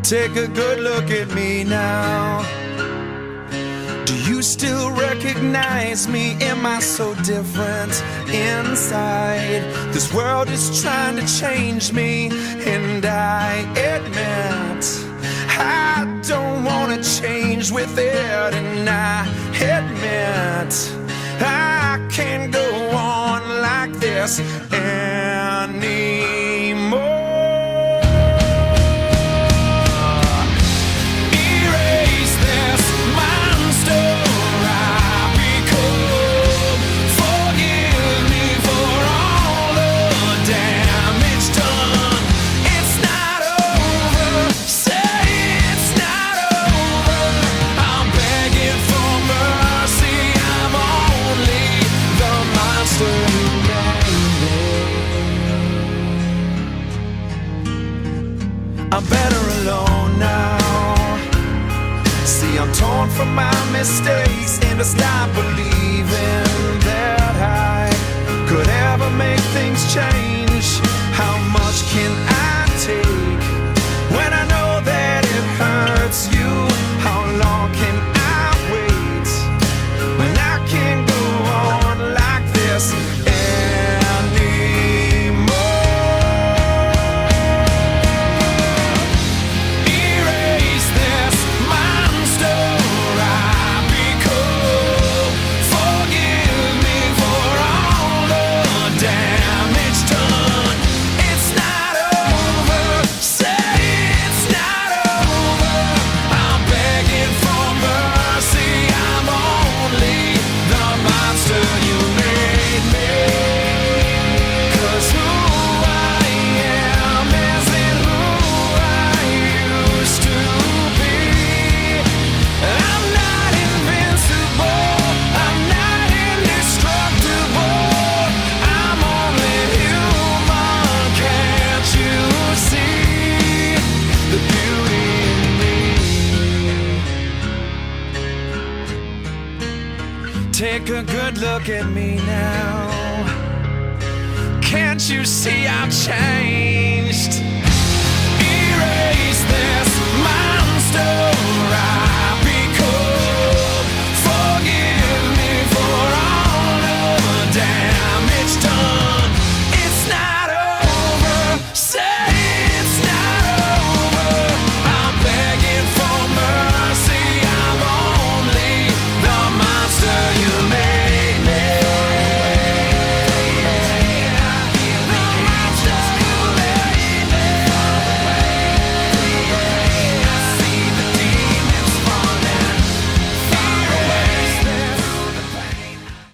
Take a good look at me now. Do you still recognize me? Am I so different inside? This world is trying to change me, and I admit I don't wanna change with it. And I admit I can't go on like this anymore. I'm better alone now. See, I'm torn from my mistakes, and I stop believing that I could ever make things change. How much can I take when I know that it hurts you? How long can I wait when I can't go on like this Take a good look at me now. Can't you see I've changed? Erase this monster.